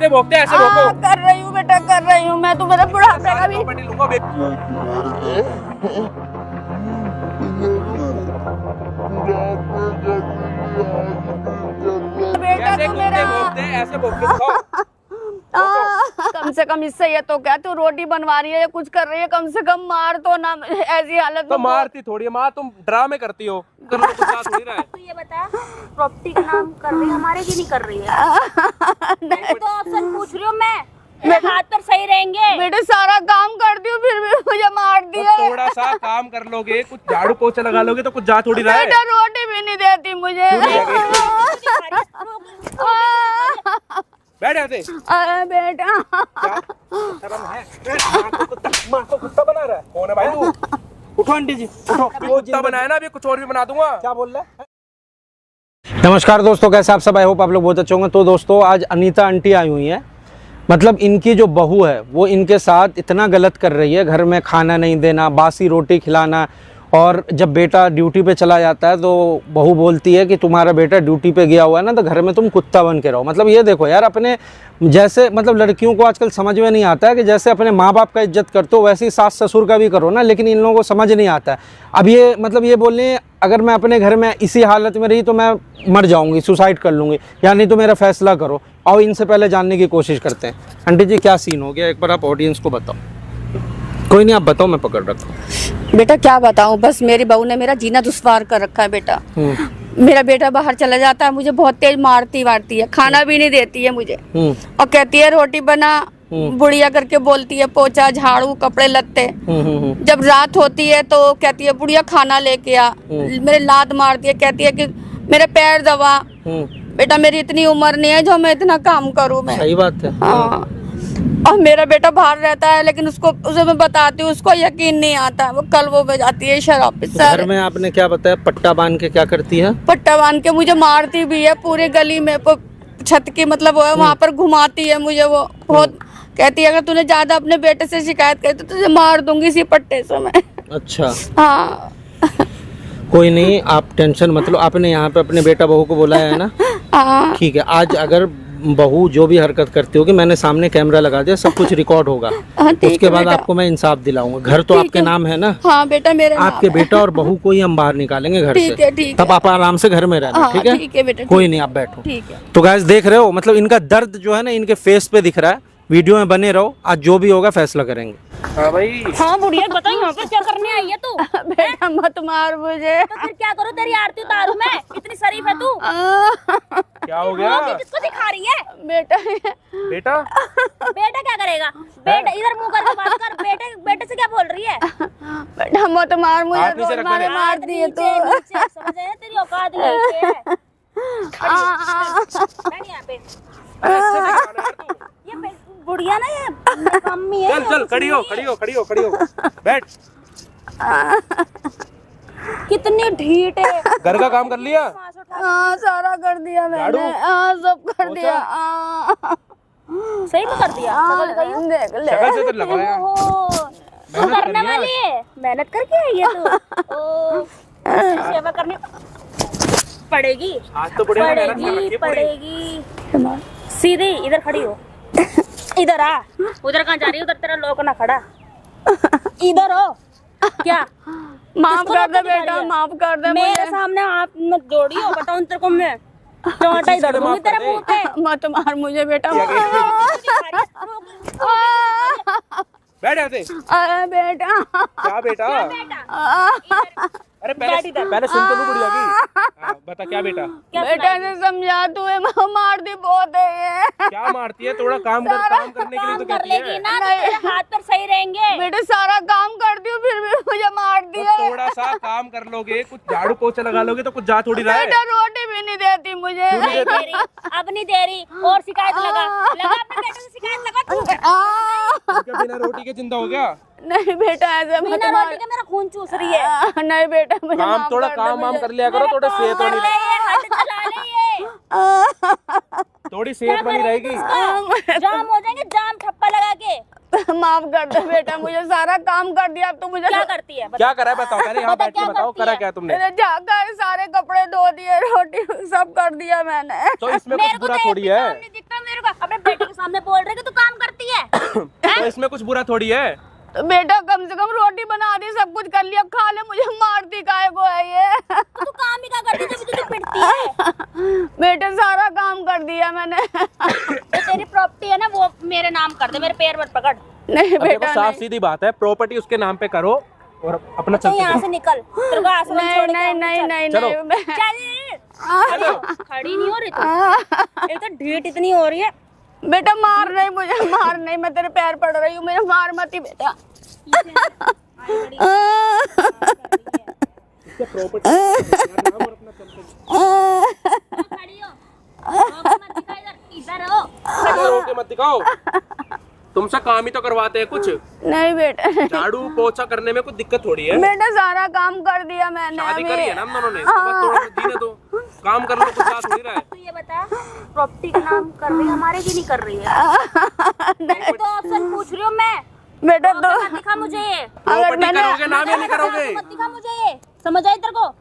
भोगते ऐसे भोगो। कर रही हूँ बेटा, कर रही हूँ मैं। तो मेरा बुढ़ापे का भी बेटा तो मेरा ऐसे भोगते दिखाओ। कम से कम इससे ये तो क्या, तू रोटी बनवा रही है या कुछ कर रही है, कम से कम मार तो ना ऐसी हालत तो में। मारती थोड़ी है माँ, तुम ड्रामे करती हो। कुछ बात थोड़ी रहा है। तो ये बता, प्रॉपर्टी का नाम कर रही है हमारे की नहीं कर रही है? मैं तो ऑप्शन पूछ रही हूँ मैं, मेरे हाथ पर सही रहेंगे। बेटे सारा काम करती हूँ फिर भी मुझे मार दिया। तो थोड़ा सा काम कर लोगे, कुछ झाड़ू पोछा लगा लोगे तो कुछ जा थोड़ी रहा है। बेटा रोटी भी नहीं देती मुझे। बैठ जाते। अरे बेटा क्या शर्म है? माँ को कुत्ता बना रहा है। कौन है भाई तू? उठो आंटी जी, उठो। कुत्ता बनाया ना, अभी कुछ और भी बना दूंगा। क्या बोल रहा है? नमस्कार दोस्तों, कैसे आप सब? आई होप आप लोग बहुत अच्छे होंगे। तो दोस्तों आज अनीता आंटी आई हुई हैं। मतलब इनकी जो बहू है वो इनके साथ इतना गलत कर रही है, घर में खाना नहीं देना, बासी रोटी खिलाना। और जब बेटा ड्यूटी पे चला जाता है तो बहू बोलती है कि तुम्हारा बेटा ड्यूटी पे गया हुआ है ना, तो घर में तुम कुत्ता बन के रहो। मतलब ये देखो यार, अपने जैसे मतलब लड़कियों को आजकल समझ में नहीं आता है कि जैसे अपने माँ बाप का इज्जत करते हो वैसे ही सास ससुर का भी करो ना, लेकिन इन लोगों को समझ नहीं आता है। अब ये मतलब ये बोल रही है अगर मैं अपने घर में इसी हालत में रही तो मैं मर जाऊंगी, सुसाइड कर लूंगी, या नहीं तो मेरा फैसला करो। और इनसे पहले जानने की कोशिश करते हैं। आंटी जी क्या सीन हो गया, एक बार आप ऑडियंस को बताओ। कोई नहीं आप बताओ, मैं पकड़ रखा हूँ। बेटा क्या बताऊं, बस मेरी बहू ने मेरा जीना दुश्वार कर रखा है बेटा। मेरा बेटा बाहर चला जाता है, मुझे बहुत तेज मारती वारती है, खाना भी नहीं देती है मुझे। और कहती है रोटी बना, बुढ़िया करके बोलती है, पोछा झाड़ू कपड़े लत्ते। जब रात होती है तो कहती है बुढ़िया खाना लेके आ, मेरे लात मारती है, कहती है कि मेरे पैर दबा। बेटा मेरी इतनी उम्र नहीं है जो मैं इतना काम करूँ मैं। सही बात है। हाँ, और मेरा बेटा बाहर रहता है लेकिन उसे मैं बताती हूँ, उसको यकीन नहीं आता। वो कल वो में जाती है शराब पे। घर में आपने क्या बताया, पट्टा बांध के क्या करती है? पट्टा बांध के मुझे मारती भी है, पूरी गली में छत की मतलब वो है वहाँ पर घुमाती है मुझे। वो बहुत कहती है अगर तूने ज्यादा अपने बेटे से शिकायत करी तो तुझे मार दूंगी इसी पट्टे से मैं। अच्छा हाँ कोई नहीं, आप टेंशन मत लो। आपने यहाँ पे अपने बेटा बहू को बुलाया है ना? हाँ ठीक है, आज अगर बहू जो भी हरकत करती होगी मैंने सामने कैमरा लगा दिया, सब कुछ रिकॉर्ड होगा। उसके बाद आपको मैं इंसाफ दिलाऊंगा। घर तो आपके नाम है ना? हाँ बेटा मेरे आपके बेटा और बहू को ही हम बाहर निकालेंगे घर से। ठीक तब आप आराम से घर में रहना। ठीक है बेटा, कोई नहीं, आप बैठो। ठीक है। तो गाइस देख रहे हो, मतलब इनका दर्द जो है ना इनके फेस पे दिख रहा है। वीडियो में बने रहो, आज जो भी होगा फैसला करेंगे। हाँ भाई। हाँ बुढ़िया बता, यहाँ पे क्या करने आई है तू? बेटा मत मार मुझे। तो फिर क्या करूँ, तेरी आरती उतारूं मैं? इतनी शरीफ है तू। क्या हो गया? किसको दिखा रही है? बेटा बेटा बेटा क्या करेगा? बेटा इधर मुंह करके बात कर। बेटे से क्या बोल रही है? बेटा मत मार मुझे, हाथ नीचे रख मैंने। मार दिए तो। नीचे समझ आया, तेरी औकात यही है। बैठ यहाँ पे। अच्छे से खाना यार तू। ये बुढ़िया ना, ये कम्मी है। चल चल खड़ी हो, खड़ी हो, खड़ी हो, खड़ी हो। बैठ। कितनी ढीठ है। घर का काम कर लिया? हाँ सारा कर दिया मैंने। हाँ सब कर दिया। सही में कर दिया? देख ले। शक्ल से तो लग रहा है। ओहो, तू करने वाली है, मेहनत करके आई है तू। ओ सेवा करनी पड़ेगी। आज तो बढ़िया मेहनत कर रखी है पूरी। पड़ेगी। सीधी इधर खड़ी हो। इधर आ। उधर कहाँ जा रही है? उधर तेरा लोग ना खड़ा। इधर हो। क्या माफ कर दे बेटा, माफ कर दे मेरे मुझे। सामने आप मत जोड़ी हो, बताऊं तेरे को मैं टमाटर ही दौड़ दूंगी तेरे मुंह पे। मत मार मुझे बेटा। बैठ जाते। अरे बेटा क्या बेटा? अरे पहले सुन तो लूं बुढ़िया की। हाँ, बता क्या बेटा? बेटा ने समझा, तू मारती बहुत है ये। क्या मारती है? थोड़ा काम करने के लिए तो कर कहती लेगी है। ना तो तेरे हाथ पर सही रहेंगे। बेटे सारा काम करती हूँ फिर भी मुझे मार तो दिया। थोड़ा सा काम कर लोगे, कुछ झाड़ू पोछा लगा लोगे तो कुछ जा थोड़ी रहा है। बेटा रोटी भी नहीं देती मुझे। नहीं दे रही, अब नहीं दे रही। और शिकायत लगा अपने बेटे से, शिकायत लगा तू। क्या बिना रोटी के जिंदा हो गया? नहीं बेटा ऐसे मत बिना मार। रोटी के मेरा खून चूस रही है। नहीं बेटा मुझे काम माफ थोड़ा कर दे काम वाम मुझे। कर लिया करो, थोड़ा सेहत कर होनी ले ये, हद चला ले ये। थोड़ी सेहत बनी रहेगी। जाम हो जाएंगे, जाम ठप्पा लगा के। माफ कर दे बेटा, मुझे सारा काम कर दिया, अब तो मुझे क्या करती है? क्या करा है बताओ, पहले यहाँ बैठ के बताओ, करा क्या तुमने? मैंने झाका है, सारे कपड़े धो दिए, रोटी सब कर दिया मैंने। तो इसमें कुछ बुरा थोड़ी है, नहीं दिखता मेरे को, अपने बेटे के सामने बोल रहे कि तू काम करती है। तो इसमें कुछ बुरा थोड़ी है। तो बेटा कम से कम रोटी बना दी, सब कुछ कर लिया, खा ले, मुझे मारती काहे को है ये? तू काम ही क्या करती है जब तुझे पिटती है? बेटा सारा काम कर दिया मैंने। जो तेरी प्रॉपर्टी है ना वो मेरे नाम कर दे, मेरे पैर मत पकड़। नहीं अब देखो बेटा साफ सीधी बात है, प्रॉपर्टी उसके नाम पे करो और अपना तो चलते यहाँ जाओ। से निकल, तेरे को आश्रम नहीं छोड़ के नहीं आऊंगी, नहीं चल। नहीं चलो। नहीं मैं- चल खड़ी नहीं हो रही तू, एक तो ढीठ इतनी हो रही है। बेटा मार नहीं, मुझे मार नहीं, मैं तेरे पैर पड़ रही हूँ, मुझे मार मत ही बेटा। खड़ी हो, मत दिखा इधर, इधर हो। रोके मत दिखाओ, तुमसे काम ही तो करवाते हैं कुछ। नहीं बेटा झाड़ू पोछा करने में कुछ दिक्कत थोड़ी है। बेटा सारा काम कर दिया मैंने। शादी अभी करी है ना हम दोनों ने, तो बस थोड़ा सा जीने दो, काम कर लो, कुछ साथ हो ही रहा है। तू ये बता, प्रॉपर्टी का नाम कर रही है हमारे की नहीं कर रही है? तेरे से तो ऑप्शन पूछ रही हूँ मैं। बेटा तो मत दिखा मुझे ये, प्रॉपर्टी करोगे नाम या नहीं करोगे? मत दिखा मुझे ये, समझ आई तेरे को?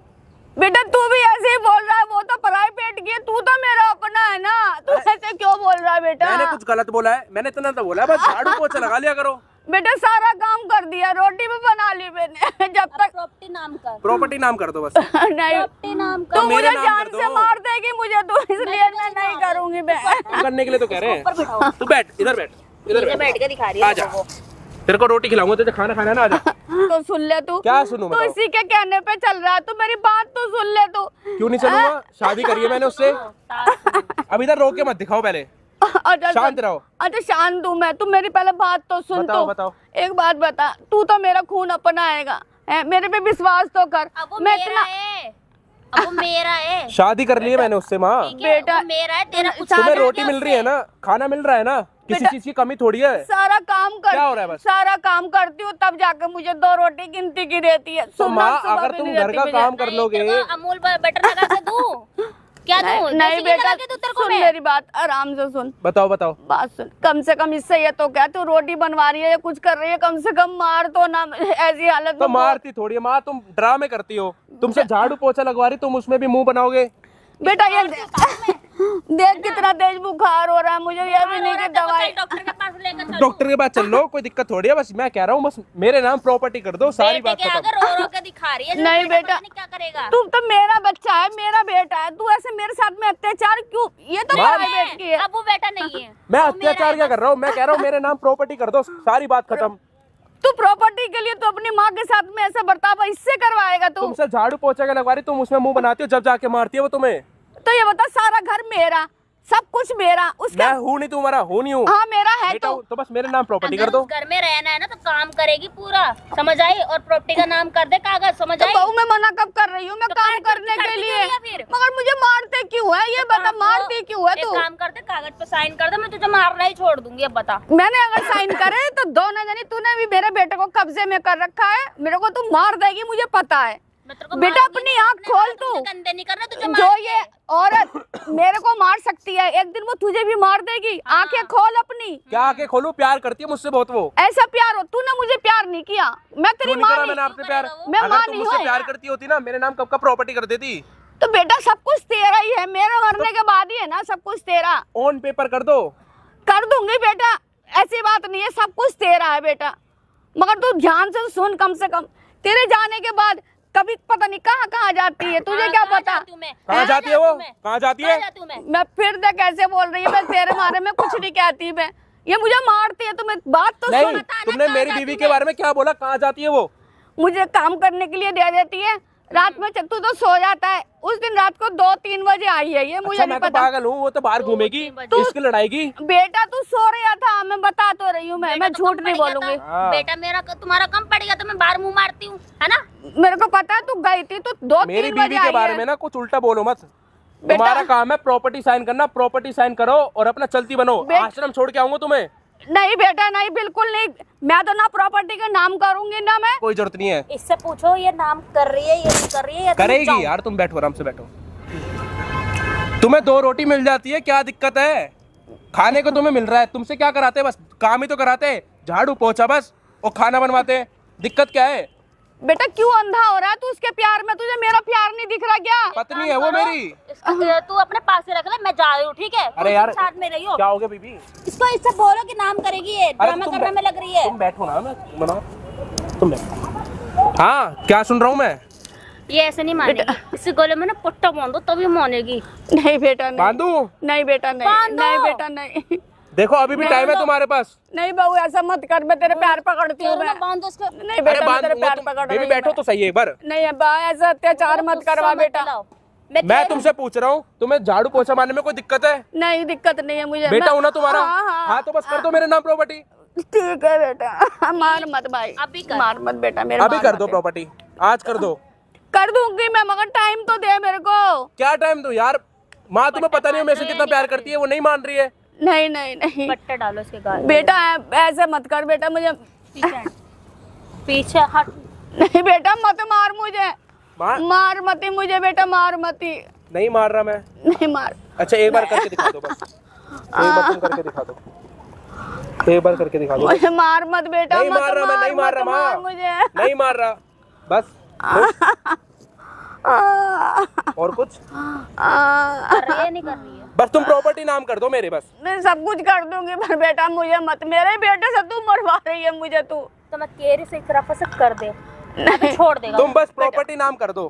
बेटा तू भी ऐसे ही बोल रहा है, वो तो प्राइवेट की है, तू तो मेरा अपना है ना, तू ऐसे क्यों बोल रहा है बेटा? मैंने कुछ गलत बोला है? मैंने इतना तो बोला है, बस झाड़ू पोछा लगा लिया करो। बेटा सारा काम कर दिया, रोटी भी बना ली मैंने। जब तक प्रॉपर्टी नाम कर, प्रॉपर्टी नाम कर दो बस। नहीं प्रॉपर्टी नाम तू कर। मेरे मुझे नाम जान कर से दो। मार देगी मुझे, तो इसलिए मैं नहीं करूंगी मैं। काम करने के लिए तो कह रहे ऊपर हैं। बिठाओ, तू बैठ, इधर बैठ, इधर नीचे बैठ, बैठ के दिखा रही है आजा। लोगों को। तेरे को रोटी खिलाऊंगा, तुझे खाना खाना है ना, आजा। तो सुन ले तू, क्या सुनूं तू बताओ? इसी के कहने पे चल रहा है, तू मेरी बात तो सुन ले तू। क्यों नहीं चलूंगा? शादी करी है मैंने उससे। अब इधर रोक के मत दिखाओ, पहले अच्छा शांत रहो। अच्छा शांत हूँ मैं, तू मेरी पहले बात तो सुन। बताओ, तो बताओ। एक बात बता, तू तो मेरा खून अपना आएगा, मेरे पे विश्वास तो कर। अब वो मैं मेरा है, अब वो मेरा है। शादी कर ली है मैंने उससे माँ। ठीक है, बेटा, वो मेरा है, तेरा कुछ तुम्हें नहीं रोटी किया मिल रही है उससे। ना, खाना मिल रहा है ना, किसी बेटा- चीज की कमी थोड़ी है। सारा काम कर, क्या हो रहा है बस? सारा काम करती हूँ तब जाकर मुझे 2 रोटी गिनती की देती है। तो सुबह माँ सुबह अगर भी तुम नहीं घर देती का मुझे। काम कर नहीं, लोगे, तेरे को अमूल बटर लगा के दूं? क्या दूं? नहीं देसी घी बेटा लगा के दूं तेरे को सुन मैं? मेरी बात, आराम से सुन, बताओ बताओ। बात सुन। कम से कम इससे ये तो क्या, तू रोटी बनवा रही है या कुछ कर रही है, कम से कम मार तो ना ऐसी हालत तो में। मारती थोड़ी है माँ, तुम ड्रामे करती हो। तुमसे झाड़ू पोछा लगवा रही, तुम उसमें भी मुंह बनाओगे। बेटा ये देख कितना तेज बुखार हो रहा है मुझे, ये भी नहीं कि दवाई। डॉक्टर के पास लेकर चलो। डॉक्टर के पास चल लो, कोई दिक्कत थोड़ी है। बस मैं कह रहा हूँ, बस मेरे नाम प्रॉपर्टी कर दो, सारी बेटे बात के खत्म। अगर रो रो के दिखा रही है, नहीं बेटा, पता नहीं क्या करेगा। तू तो मेरा बच्चा है, मेरा बेटा है, तू ऐसे मेरे साथ में अत्याचार क्यों? ये तो माँ, प्राइवेट की है। अब वो बेटा नहीं है। मैं वो मेरा अत्याचार है क्या बस। कर रहा हूँ? मैं कह रहा हूँ मेरे नाम प्रॉपर्टी कर दो, सारी बात खत्म। तू प्रॉपर्टी के लिए तो अपनी माँ के साथ में ऐसा बर्ताव इससे करवाएगा तू? तुमसे झाड़ू पोछा के लगवा रही, तुम उसमें मुंह बनाती हो, जब जाके मारती है वो तुम्हें। तो ये बता, सारा घर मेरा, सब कुछ मेरा, उसका मैं हूँ नहीं, तुम्हारा हूँ नहीं हूँ। हाँ मेरा है बेटा तो। हूँ, तो बस मेरे नाम प्रॉपर्टी कर अगर दो। उस घर में रहना है ना तो काम करेगी पूरा, समझ आई? और प्रॉपर्टी का नाम कर दे कागज, समझ तो आई? बहू मैं मना कब कर रही हूँ, मैं तो काम करती करने के क्यों लिए। नहीं है फिर? मगर मुझे मारते क्यों है ये बता, मारती क्यों है एक तू? काम कर दे, कागज पे साइन कर दे, मैं तुझे मारना ही छोड़ दूंगी। अब बता। मैंने अगर साइन करे तो दोनों जनी, तूने भी मेरे बेटे को कब्जे में कर रखा है, मेरे को तू मार देगी मुझे पता है। मैं तेरे को बेटा मारूंगी, अपनी आँख अपने खोल हाथ तू। मुझे गंदे नहीं करना तुझे जो मार ये औरत मेरे को मार सकती है, एक दिन वो तुझे भी मार देगी। आंखें खोल अपनी। क्या आके खोलू? प्यार करती है मुझसे बहुत वो। ऐसा प्यार हो, तूने मुझे प्यार नहीं किया, मैं तेरी क्यों नहीं माँ करा नहीं। मैंने आपसे प्यार? मैं अगर माँ तुम नहीं मुझसे हूँ। प्यार करती होती ना, मेरे नाम कब का प्रॉपर्टी कर देती। तो बेटा सब कुछ तेरा ही है, मेरे मरने के बाद ही है ना सब कुछ तेरा। ऑन पेपर कर दो। कर दूंगी बेटा, ऐसी बात नहीं है, सब कुछ तेरा है बेटा। मगर तू ध्यान से सुन, कम से कम तेरे जाने के बाद कभी पता नहीं कहाँ कहाँ जाती है, तुझे क्या पता? कहाँ जाती है वो? कहाँ जाती है? मैं फिर देख कैसे बोल रही है, मैं तेरे बारे में कुछ नहीं कहती मैं, ये मुझे मारती है। तुम्हें बात तो नहीं, सुन। तुमने मेरी बीवी के बारे में क्या बोला? कहाँ जाती है वो? मुझे काम करने के लिए दे देती है, रात में तू तो सो जाता है। उस दिन रात को 2-3 बजे आई है ये, मुझे अच्छा, नहीं मैं तो पता। पागल हूँ, वो तो बाहर घूमेगी, इसकी लड़ाएगी। बेटा तू सो रहा था, मैं बता तो रही हूँ, मैं झूठ नहीं बोलूंगी। हाँ। बेटा मेरा तुम्हारा कम पड़ गया तो मैं बाहर मुंह मारती हूँ, है ना? मेरे को पता है तू गई थी, तो 2-3 मेरी बजे बीवी के आई बारे है। में ना कुछ उल्टा बोलो मत। तुम्हारा काम है प्रॉपर्टी साइन करना, प्रॉपर्टी साइन करो और अपना चलती बनो। आश्रम छोड़ के आऊंगा तुम्हें। नहीं बेटा नहीं, बिल्कुल नहीं, मैं तो ना प्रॉपर्टी का नाम करूंगी ना मैं। कोई जरूरत नहीं है। इससे पूछो ये नाम कर रही है, ये नहीं कर रही है, या तुम करेगी जाओ। यार, तुम बैठो, आराम से बैठो। तुम्हें 2 रोटी मिल जाती है, क्या दिक्कत है? खाने को तुम्हें मिल रहा है, तुमसे क्या कराते? बस काम ही तो कराते। झाड़ू पोछा बस और खाना बनवाते हैं। दिक्कत क्या है? बेटा क्यों अंधा हो रहा है तू उसके प्यार में? तुझे मेरा प्यार नहीं दिख रहा क्या? पत्नी है वो मेरी। तू अपने पास से रख ले, मैं जा रही हूँ, ठीक है? अरे यार साथ में रही हो। क्या हो गया बीबी? इसको इससे बोलो कि नाम करेगी, ये ड्रामा करने में लग रही है। तुम बैठो ना, मैं बनाओ, तुम बैठो। हाँ क्या सुन रहा हूँ मैं? ये ऐसे नहीं मानेगी, इससे गले में ना पट्टा बांधो तभी मानेगी। नहीं बेटा नहीं। बांधू? नहीं बेटा नहीं। बांधो। नहीं बेटा नहीं। देखो अभी भी टाइम है तुम्हारे पास। नहीं बहू ऐसा मत कर, मैं तेरे पैर पकड़ती हूँ। मैं बांधो उसको। नहीं बेटा मैं तेरे पैर पकड़ रही बेबी हूँ। बैठो तो सही है एक बार। नहीं अब्बा ऐसा अत्याचार मत करवा बेटा। मैं तुमसे पूछ रहा हूँ, तुम्हें झाड़ू पोछा मारने में कोई दिक्कत है? नहीं दिक्कत नहीं है मुझे। बेटा हूँ ना तुम्हारा। हाँ, हाँ। हाँ तो बस कर दो मेरे नाम प्रॉपर्टी। ठीक है बेटा, मार मत भाई। अभी कर। मार मत बेटा मेरे। अभी कर दो प्रॉपर्टी, आज कर दो। कर दूंगी मैं, मगर टाइम तो दे मेरे को। क्या टाइम दो यार? माँ तुम्हें पता नहीं मेरे से कितना प्यार करती है, वो नहीं मान रही है। नहीं नहीं नहीं पट्टा डालो इसके गाल में। बेटा ऐसे मत कर बेटा, मुझे पीछे हट। नहीं बेटा मत मार मुझे। मार? मार मत मुझे बेटा, मार मत। नहीं मार रहा मैं। नहीं मार। अच्छा एक बार करके दिखा दो बस, एक बार तुम करके दिखा दो, एक बार करके दिखा दो। मुझे मार मत बेटा। नहीं मत मार रहा मैं, नहीं मार रहा मार माँ, मुझे। नहीं मार रहा बस। और कुछ? कर रही है नहीं कर रही है? बस तुम प्रॉपर्टी नाम कर दो मेरे बस। मैं सब कुछ कर दूंगी पर बेटा मुझे मत। मेरे बेटे से तू मरवा रही है मुझे तू। तो मैं केरी से एक तरफ से कर दे, अभी छोड़ देगा। तुम बस प्रॉपर्टी नाम कर दो।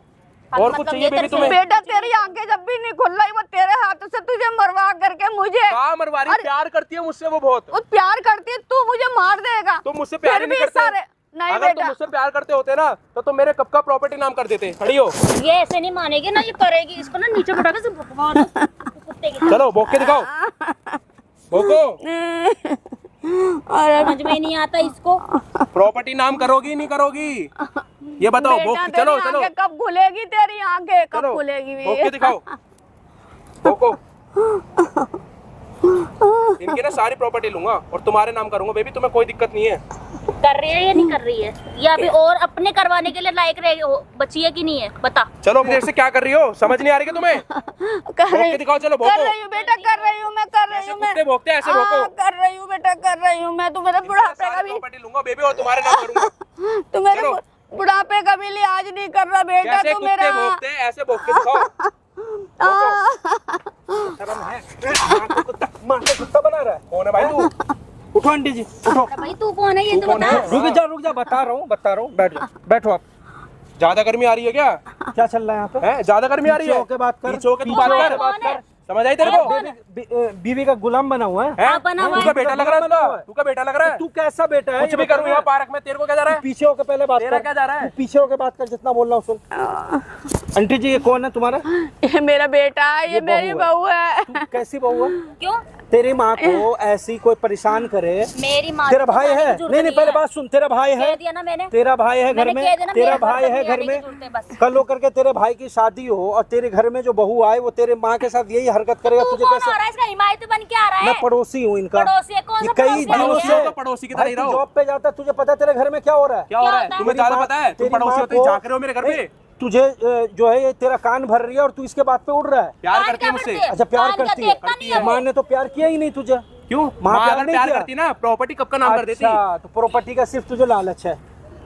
और मतलब कुछ चाहिए ये बेबी तेरे तुम्हें? बेटा तेरी आंखें जब भी नहीं खुल रही वो तेरे हाथों से तुझे मरवा करके मुझे। कहाँ मरवा रही? प्यार करती है मुझसे वो बहुत। वो प्यार करती है, तू मुझे मार देगा। तुम मुझसे प्यार फिर नहीं भी करते। सारे नहीं अगर तुम बेटा। मुझसे प्यार करते होते ना तो तुम मेरे कब का प्रॉपर्टी नाम कर देते। खड़ी हो। ये ऐसे नहीं मानेगी ना, ये करेगी। इसको ना नीचे बैठा के भगवान कुत्ते की तरह। चलो भोग के दिखाओ, भोगो। अरे समझ में नहीं आता इसको। प्रॉपर्टी नाम करोगी नहीं करोगी ये बताओ। भोग बेटा के चलो तेरी चलो आंखें कब खुलेगी? तेरी आंखें कब चलो, खुलेगी? भोग के दिखाओ, भोगो। इनकी ना सारी प्रॉपर्टी लूंगा और तुम्हारे नाम करूंगा बेबी, तुम्हें कोई दिक्कत नहीं है। कर रही है या नहीं कर रही है? ये अभी और अपने करवाने के लिए लायक बची है कि नहीं है? बता। चलो देर से क्या कर रही हो? समझ नहीं आ रही क्या तुम्हें? कर भोग के दिखाओ, चलो भोगो। कर रही हूँ बेटा, कर रही हूँ मैं, कर रही ऐसे हूँ मैं। कुत्ते भोगते हैं, ऐसे भोगो। हाँ, कर रही हूँ बेटा, कर रही हूँ मैं। तू मेरे बुढ़ापे का भी प्रॉपर्टी लूंगा बेबी और तुम्हारे नाम करूंगा। तू मेरे चलो। बुढ़ापे का भी लिहाज नहीं कर रहा बेटा। कैसे तू कुत्ते मेरा भोगते हैं ऐसे भोग के दिखाओ। शर्म है? माँ को कुत्ता बना रहा है। कौन है भाई तू? उठो आंटी जी, उठो। भाई तू कौन है ये तो बता। रुक जा बता रहा हूँ बैठ जाओ, बैठो आप। ज्यादा गर्मी आ रही है क्या? क्या चल रहा है यहाँ पे? हैं? ज्यादा गर्मी आ रही है? पीछे होके बात कर। पीछे होके तू पीछे बात होके कर। बात कर। समझ आई तेरे को? बीवी का गुलाम बना हुआ है। हैं? हाँ, बना हुआ तू है। का बेटा लग रहा है उसका? तू का बेटा लग रहा है? तू कैसा बेटा है? कुछ भी करूँ यहाँ पार्क में, तेरे को क्या जा रहा है? पीछे होके पहले बात तेरा कर। क्या जा रहा है? तू पीछे होके बात कर, जितना बोल रहा हूँ सुन। आंटी जी ये कौन है तुम्हारा? ये मेरा बेटा है, ये मेरी बहू है। तू कैसी बहू है? क्यों? तेरी माँ को ऐसी कोई परेशान करे? मेरी माँ तेरा को भाई बताने है? की जरूरत नहीं नहीं पहले है। बात सुन। तेरा भाई है? कह दिया ना मैंने। तेरा भाई है घर मैंने में? कह दिया ना, तेरा मेरे घर भाई तक है नहीं घर आने की में? जरूरत है बस। कल होकर के तेरे भाई की शादी हो और तेरे घर में जो बहू आए वो तेरे माँ के साथ यही हरकत करेगा, तू तुझे कौन कैसे? हो रहा है? इसका हिमायती बन के आ रहा मैं है? पड़ोसी हूँ इनका। पड़ोसी है? कौन ये सा कई पड़ोसी है? दिनों पड़ोसी से हो तो पड़ोसी की तरह ही भाई, तू रहो। जॉब पे जाता है, तुझे पता है तेरे घर में क्या हो रहा है? क्या हो रहा है? होता है? तुम्हें ज्यादा पता है? तुम तेरी पड़ोसी माँ होते ही को- झांक रहे हो मेरे घर पे। तुझे जो है ये तेरा कान भर रही है और तू इसके बात पे उड़ रहा है। प्यार कान करती है क्या मुझसे। करती है? अच्छा प्यार कान क्या करती देखता नहीं है? है माँ वो? ने तो प्यार किया ही नहीं तुझे। क्यों? माँ माँ प्यार अगर नहीं प्यार किया? करती ना प्रॉपर्टी कब का नाम कर देती। अच्छा तो प्रॉपर्टी का सिर्फ तुझे लालच है?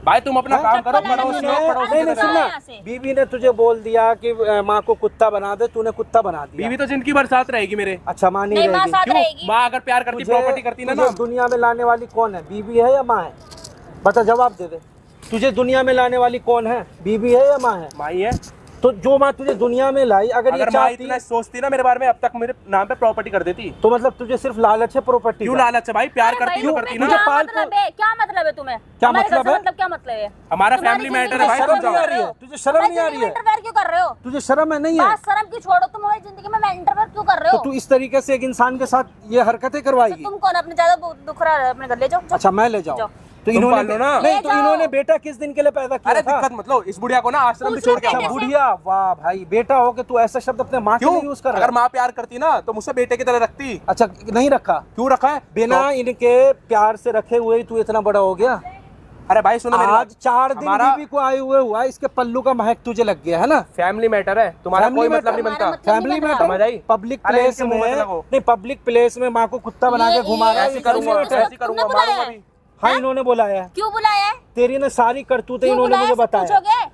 भाई तुम अपना काम करो, चप्पल पड़ोसी लगा हो, के पड़ोसी नहीं की नहीं तरह। सुनना, यहाँ से। बीवी ने तुझे बोल दिया कि माँ को कुत्ता बना दे, तूने कुत्ता बना दिया। बीवी तो जिंदगी भर साथ रहेगी मेरे। अच्छा माँ नहीं नहीं, माँ रहेगी? साथ क्यों? रहेगी। माँ अगर प्यार करती प्रॉपर्टी करती ना तुझे दुनिया में लाने वाली कौन है? बीवी है या माँ है? बता, जवाब दे दे। तुझे दुनिया में लाने वाली कौन है? बीवी है या माँ है? माई है। तो जो माँ तुझे दुनिया में लाई, अगर ये अगर माँ चाहती इतना सोचती ना मेरे बारे में अब तक मेरे नाम पे प्रॉपर्टी कर देती। तो मतलब तुझे सिर्फ लालच है प्रॉपर्टी क्यों का? लालच है भाई? प्यार अरे करती भाई, तो तुम्हें करती क्या ना। पाल मतलब है? क्या मतलब है तुम्हें? क्या हमारे घर मतलब से है? मतलब क्या मतलब है? हमारा तुम्हारी फैमिली मैटर जिंदगी है में भाई, शर्म समझाओ। नहीं आ रही है? तुझे शर्म नहीं आ रही है? इंटरफेयर क्यों कर रहे हो? तुझे शर्म है नहीं है? बात शर्म की छोड़ो, तुम हमारी जिंदगी में इंटरफेयर क्यों कर रहे तो हो? तू इस तरीके से एक इंसान के साथ ये हरकतें करवाएगी? तुम कौन? अपने ज्यादा दुख रहा है, अपने घर ले जाओ। अच्छा मैं ले जाऊँ? जाओ। तो तुम इन्होंने पाल लो ना। नहीं ले तो जाओ। इन्होंने बेटा किस दिन के लिए पैदा किया अरे था? दिक्कत मतलब इस बुढ़िया को ना आश्रम में पूछ लो छोड़ के आओ। कैसे? अच्छा बुढ़िया, वाह भाई, बेटा हो के तू ऐसा शब्द अपने माँ के क्यों? लिए यूज कर रहा अगर है? माँ प्यार करती ना तो मुझसे बेटे की तरह रखती। अच्छा नहीं रखा? क्यों रखा है? बिना इनके प्यार से रखे हुए ही तू इतना बड़ा हो गया। अरे भाई सुनो मेरी आज बात। 4 दिन हमारा बीवी को आए हुए हुआ, इसके पल्लू का महक तुझे लग गया है ना? फैमिली मैटर है, तुम्हारा Family कोई matter? मतलब नहीं बनता। हमारा फैमिली में समझ आई? पब्लिक अरे प्लेस इनके में मुंह मत लगो। नहीं, पब्लिक प्लेस में माँ को कुत्ता बना के घुमा रहा है, ऐसे ये करूंगा, family matter है। ऐसे करूंगा, तुमने बुलाया मारूंगा है? भी। हाँ इन्होंने बुलाया है। क्यों बुलाया है? तेरी ने सारी करतूतें क्यों इन्होंने बुलाया? मुझे सब बताया। पूछोगे?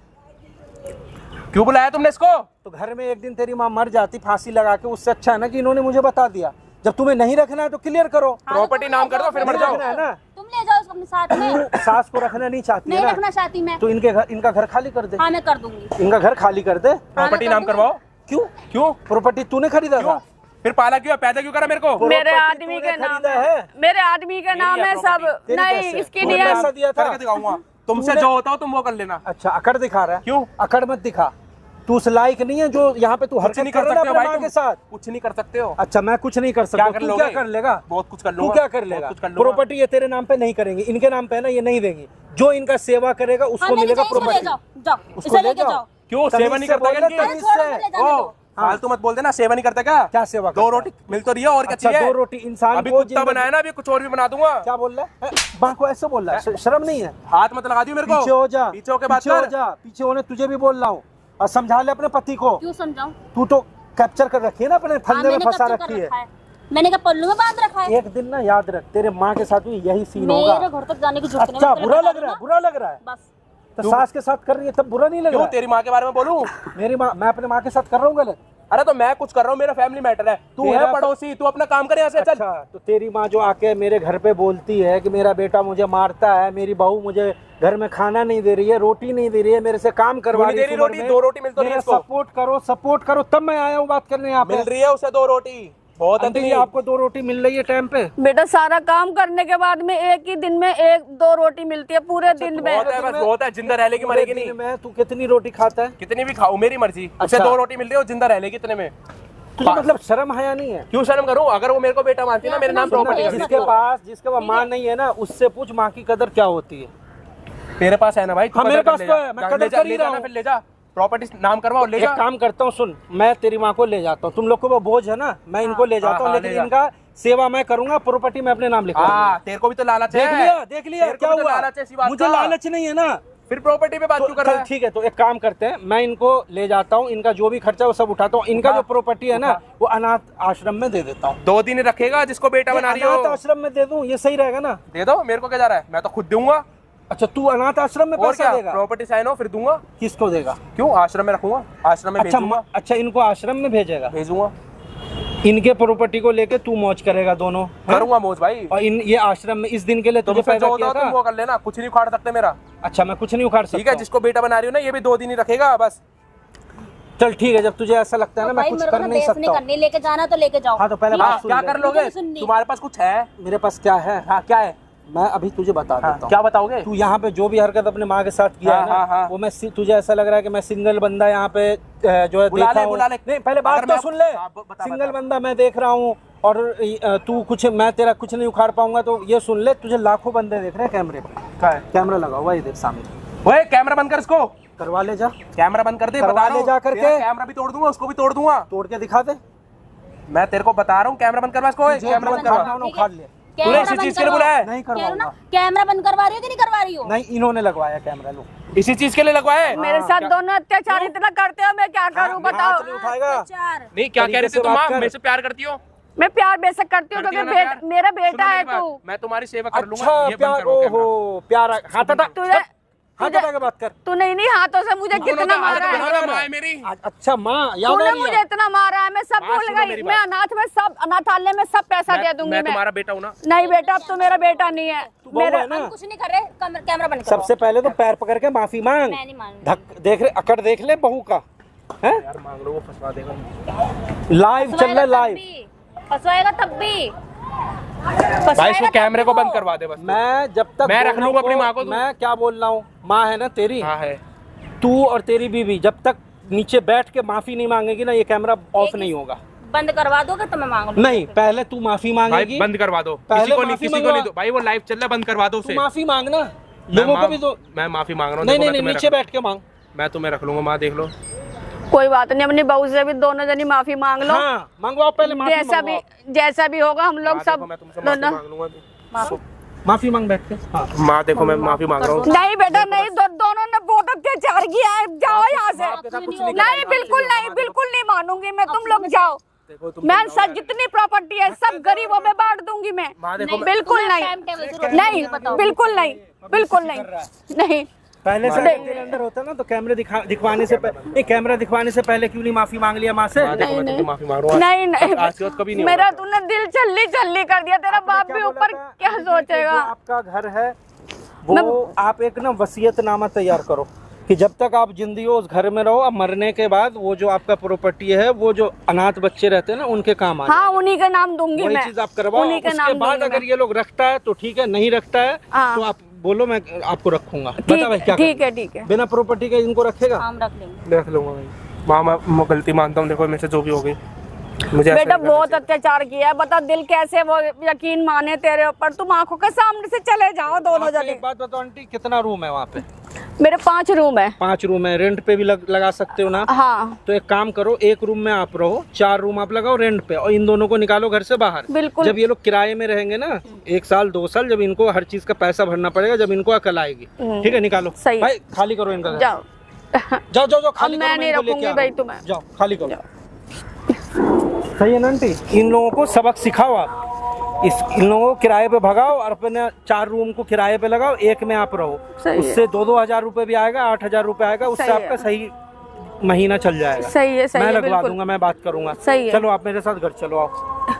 क्यों बुलाया तुमने इसको? तो घर में एक दिन तेरी माँ मर जाती फांसी लगा के, उससे अच्छा है ना कि इन्होंने मुझे बता दिया। जब तुम्हें नहीं रखना है तो क्लियर करो। प्रॉपर्टी नाम कर दो फिर मर जाओ। रखना है ना, तुम ले जाओ उसको अपने साथ में। तू सास को रखना नहीं चाहती है नहीं ना, रखना चाहती मैं। तो इनका घर खाली कर दे। हाँ मैं कर दूंगी। इनका घर खाली कर दे। प्रॉपर्टी कर नाम दूंगी। करवाओ। क्यों? क्यों? प्रॉपर्टी तूने खरीदा क्यों? था? फिर पाला क्यों, पैदा क्यों करा मेरे को? मेरे प्रॉपर्टी आदमी तूने के नाम खरीदा है। मेरे आदमी के नाम है सब। तेरी नहीं कैसे? इसकी तूने नहीं है। पैसा दिया था? करके दिखाऊंगा। तुमसे तूने- जो होता हो तुम वो कर लेना। अच्छा अकड़ दिखा रहा है। क्यों? अकड़ मत दिखा, तू उस लायक नहीं है जो यहाँ पे तू कुछ हरकत नहीं कर कर रहा है सकते हो अपने भाई माँ तुम। के साथ। कुछ नहीं कर सकते हो। अच्छा मैं कुछ नहीं कर सकता, क्या कर तू लोगे? क्या कर लेगा? बहुत कुछ कर तू लूंगा। क्या कर लेगा? बहुत कुछ कर लूंगा। प्रॉपर्टी ये तेरे नाम पे नहीं करेंगे, इनके नाम पे है ना, ये नहीं देंगी। जो इनका सेवा करेगा हाँ, उसको लेके मिलेगा जाओ, इसको ले प्रॉपर्टी। जाओ, जाओ, उसको इसे ले लेके जाओ। जाओ। क्यों तमीज सेवा नहीं से करता बोलना, क्या तमीज छोड़ो, से। ले जाने ओ, दो। फालतू मत बोल देना, सेवा नहीं करता क्या? क्या सेवा दो करता रोटी मिल तो रही है और क्या अच्छा चाहिए? दो रोटी इंसान अभी को कुत्ता जिंदगी- बनाया ना, अभी कुछ और भी बना दूंगा। क्या बोल रहा है? माँ को ऐसे बोल रहा है, शर्म नहीं है? हाथ मत लगा दियो मेरे को। पीछे हो जा, पीछे होके बात पीछे हो कर। जा, पीछे होने तुझे भी बोल रहा हूँ। और समझा ले अपने पति को। क्यों समझाऊं? तू तो कैप्चर कर रखी है ना, अपने हाँ, फंदे में मैंने फंसा कब्जा कर रखी है। रखा है। मैंने क्या पल्लू में बांध रखा है? एक दिन ना याद रख, तेरे माँ के साथ भी यही सीन होगा। मेरे घर तक जाने की जरूरत नहीं। अच्छा मैं तेरे बुरा बता लग रहा है, दूंगा। बुरा लग रहा है। बस तो सास के साथ कर रही है तब बुरा नहीं लग क्यों रहा है? तेरी माँ के बारे में बोलूं? मेरी माँ, मैं अपने माँ के साथ कर रहा हूँ गलत? अरे तो मैं कुछ कर रहा हूँ, मेरा फैमिली मैटर है। तू तेरा है पड़ोसी, तू अपना काम कर यहाँ से चल। अच्छा तो तेरी माँ जो आके मेरे घर पे बोलती है कि मेरा बेटा मुझे मारता है, मेरी बहू मुझे घर में खाना नहीं दे रही है, रोटी नहीं दे रही है, मेरे से काम करवा नहीं रही दे रही है रोटी, 2 रोटी मिल तो रही है इसको। सपोर्ट करो तब मैं आया हूँ बात करने यहाँ पे। मिल रही है उसे 2 रोटी। बहुत आंटी जी अंती। आपको 2 रोटी मिल रही है टाइम पे? बेटा सारा काम करने के बाद में एक ही दिन में 1-2 रोटी मिलती है पूरे दिन में। बहुत है, बस बहुत है। जिंदा रह लेगी, मरेगी नहीं। मैं तू कितनी रोटी खाता है? कितनी भी खाओ मेरी मर्जी। उसे अच्छा। 2 रोटी मिल रही है, जिंदा रह लेगी इतने में। तुझे मतलब शर्म हया नहीं है? क्यों शर्म करूं? अगर वो मेरे को बेटा मानती है ना, मेरे नाम प्रॉपर्टी कर जिसके पास माँ नहीं है ना, उससे पूछ माँ की कदर क्या होती है। तेरे पास है ना भाई, तू हाँ, कदर मेरे कर पास ले तो जा। है, मैं जा, कदर ले जा, कर ही ले रहा जाना, हूँ। फिर ले जा। प्रॉपर्टी नाम करवाओ, ले एक जा। काम करता हूँ, सुन, मैं तेरी माँ को ले जाता हूँ, तुम लोग को वो बोझ है ना, मैं इनको ले जाता हूँ, हाँ, लेकिन ले जा। इनका सेवा मैं करूंगा, प्रॉपर्टी मैं अपने नाम लिखवा दूंगा। तेरे को भी तो लालच है। देख लिया तेरे को क्या भी तो हुआ? लालच है इसी बात मुझे का। लालच नहीं है ना। फिर प्रॉपर्टी पे बात क्यों कर रहा है? ठीक है, तो एक काम करते हैं, मैं इनको ले जाता हूँ, इनका जो भी खर्चा वो सब उठाता हूँ, इनका जो प्रॉपर्टी है ना वो अनाथ आश्रम में दे देता हूँ। 2 दिन रखेगा जिसको बेटा बना रही अनाथ हो। आश्रम में दे दूँ, ये सही रहेगा ना? दे दो, मेरे को क्या जा रहा है, मैं तो खुद दूंगा। अच्छा तू अनाथ आश्रम में और पैसा क्या, देगा? प्रॉपर्टी साइन हो फिर दूंगा। किसको देगा? क्यों? आश्रम में रखूंगा, आश्रम में अच्छा भेजूंगा। अच्छा इनको आश्रम में भेजेगा? इनके प्रॉपर्टी को लेके तू मौज करेगा दोनों? करूंगा मौज भाई। और ये आश्रम में इस दिन के लिए तुझे तुमसे जो पैदा होता किया हो तुम था? वो कर लेना, कुछ नहीं उखाड़ सकते मेरा। अच्छा मैं कुछ नहीं उखाड़ ठीक है, सकता। जिसको बेटा बना रही हो ना, ये भी 2 दिन ही रखेगा बस। चल ठीक है, जब तुझे ऐसा लगता है ना तो मैं भाई कुछ मेरे को कर ना नहीं बेइज्जती सकता हूँ। करनी, लेके जाना तो लेके जाओ। हाँ तो पहले हाँ, बात सुन क्या ले। कर लोगे? मुझे नहीं सुननी। तुम्हारे पास कुछ है? मेरे पास क्या है? हाँ, क्या है? मैं अभी तुझे बता देता हूँ। क्या बताओगे? तू यहाँ पे जो भी हरकत अपने माँ के साथ किया है ना, हाँ। वो मैं तुझे ऐसा लग रहा है कि मैं सिंगल बंदा यहाँ पे जो है बुला देखा ले, हूँ। बुला ले। नहीं पहले बात अगर तो मैं- सुन ले। हाँ, बता, सिंगल बता। बंदा मैं देख रहा हूँ और तू कुछ, मैं तेरा कुछ नहीं उखाड़ पाऊंगा, तो ये सुन ले, तुझे लाखों बंदे देख रहे हैं कैमरे पे। क्या है? कैमरा लगा हुआ है, ये देख सामने। ओए कैमरा बंद कर इसको। करवा ले जा, कैमरा बंद कर दे, करवा बता ले रहा हूँ। जा करके। तेरा कैमरा भी तोड़ दूंगा, उसको भी तोड़ दूंगा। तोड़ के दिखा दे। मैं तेरे को बता रहा हूँ, कैमरा बंद करवा इसको। ओए, कैमरा बंद करवा। उखाड़ना उखाड़ ले। तूने कैमरा इसी बंद चीज के लिए करवाओ। बुलाया है? नहीं कह रहा हूँ ना, करवाऊंगा। कैमरा बंद करवा रही हो कि नहीं करवा रही हो? नहीं इन्होंने लगवाया कैमरा, लो। इसी चीज के लिए लगवाया है? मेरे साथ दोनों अत्याचार इतना करते हो, मैं क्या करूं बताओ? हाथ नहीं उठाएगा। चार नहीं, क्या कह रही तरीके थी से तुम? बात कर। मेरे से प्यार करती हो? मैं प्यार बेशक करती हूँ करती क्योंकि हो ना प्यार? मेरा बेटा सुनो है मेरी बात, तू। मैं तुम्हारी सेवा कर लूंगा। अच्छा ये बंद प्यार, करो कैमरा। ओहो प्यार, हाथ हटा, हाथ हटा के बात कर। तूने इन्हीं हाथों से मुझे कितना मारा है। माँ है मेरी। अच्छा माँ याद तूने आ रही मुझे है? इतना मारा है, मैं सब माँ, भूल सुनो मेरी गई। मैं बात। अनाथ में सब, अनाथालय में सब पैसा दे दूंगी मैं मैं। तुम्हारा बेटा हूँ ना। नहीं बेटा, अब तो मेरा बेटा नहीं है। बहू मेरा है ना? हम कुछ नहीं कर रहे, कैमरा बंद करो। सबसे पहले तो पैर पकड़ के माफी मांग। मैं नहीं मान रही। धक देख रहे, अकड़ देख ले बहू का है। यार मांग लो, वो फंसवा देगा। लाइव चल रहा है, लाइव। फंसवाएगा तब भी। भाई इसको कैमरे को बंद करवा दे बस। मैं जब तक मैं रख दोनों लूंगा अपनी को- माँ को, तू। मैं क्या बोल रहा हूँ, माँ है ना तेरी, हाँ है। तू और तेरी बीवी जब तक नीचे बैठ के माफी नहीं मांगेगी ना, ये कैमरा ऑफ नहीं होगा। बंद करवा दोगे तो मैं मांग लूंगी। नहीं, पहले तू माफी भाई मांगेगी। बंद करवा दो। पहले किसी को नहीं, माफी किसी को मंगवा। नहीं दो भाई, वो लाइव चल रहा है, बंद करवा दो तू उसे। माफी मांगना, लोगों को भी तो। मैं माफी मांग रहा हूँ। नहीं देखो, नहीं नहीं, मैं नीचे बैठ के मांग। मैं तुम्हें रख लूंगा, माँ देख लो। कोई बात नहीं, अपनी बहू से भी दोनों जनी माफी मांग लो। हाँ मंगवाओ, पहले माफी जैसा भी होगा हम लोग माँ सब देखो, मैं तुमसे माफी दोनों। मांग लूंगा अभी। माफी मांग बैठ के। हाँ। माँ देखो, मैं माफी मांग रहा हूँ। नहीं बेटा नहीं, दोनों ने बहुत अत्याचार किया है, जाओ यहाँ से। आपके साथ कुछ नहीं नहीं बिल्कुल नहीं, बिल्कुल नहीं मानूंगी मैं, तुम लोग जाओ। देखो तुम मैं सब जितनी प्रॉपर्टी है सब गरीबों में बांट दूंगी मैं। माँ देखो बिल्कुल नहीं, नहीं बिल्कुल नहीं, बिल्कुल नहीं, नहीं। पहले से तेरे अंदर होता ना तो कैमरे दिखवाने से पहले, कैमरा दिखवाने से पहले क्यों नहीं माफी मांग लिया माँ से? नहीं, माफी मांगो। नहीं नहीं, आज के बाद कभी नहीं मेरा तूने दिल छल्ली छल्ली कर दिया। तेरा बाप भी ऊपर क्या सोचेगा? आपका घर है वो, आप एक ना वसीयतनामा तैयार करो कि जब तक आप जिंदगी हो उस घर में रहो, अब मरने के बाद वो जो आपका प्रॉपर्टी है, वो जो अनाथ बच्चे रहते हैं ना, उनके काम आ हाँ, उन्हीं का नाम दूंगी वही मैं। चीज आप करवाओ। उन्हीं का उसके नाम बाद दूंगी अगर ये लोग रखता है तो ठीक है, नहीं रखता है हाँ। तो आप बोलो, मैं आपको रखूंगा। बता भाई क्या ठीक है, ठीक है। बिना प्रॉपर्टी के इनको रखेगा? हम रख लेंगे। रख लूंगा भाई। माँ मैं गलती मानता हूँ, देखो मेरे से जो भी हो गई मुझे ऐसा बेटा नहीं करना बहुत अत्याचार किया है। बता दिल कैसे वो यकीन माने तेरे ऊपर? तुम आंखों के सामने से चले जाओ दोनों आपको जने। एक बात बताओ आंटी, कितना रूम है वहाँ पे? मेरे 5 रूम है। 5 रूम है, रेंट पे भी लगा सकते हो ना? हाँ तो एक काम करो, एक रूम में आप रहो, 4 रूम आप लगाओ रेंट पे, और इन दोनों को निकालो घर से बाहर। बिल्कुल। जब ये लोग किराए में रहेंगे ना 1 साल 2 साल, जब इनको हर चीज का पैसा भरना पड़ेगा, जब इनको अकल आएगी, ठीक है, निकालो। सही। भाई खाली करो इनका घर। जाओ जाओ जाओ जाओ, खाली अब करो, मैं नहीं इनको लेके रखूंगी आ भाई रहा हूँ। तुम्हें। जाओ खाली करो। सही है ना आंटी? इन लोगों को सबक सिखाओ आप, इन लोगों को किराए पे भगाओ और अपने 4 रूम को किराए पे लगाओ, एक में आप रहो। सही है। उससे 2-2 हजार रुपए भी आएगा, 8,000 रुपए आएगा, उससे सही है। आपका सही महीना चल जाएगा। सही है, सही मैं है, लगवा बिल्कुल दूंगा, मैं बात करूंगा। सही है। चलो आप मेरे साथ घर चलो, आओ।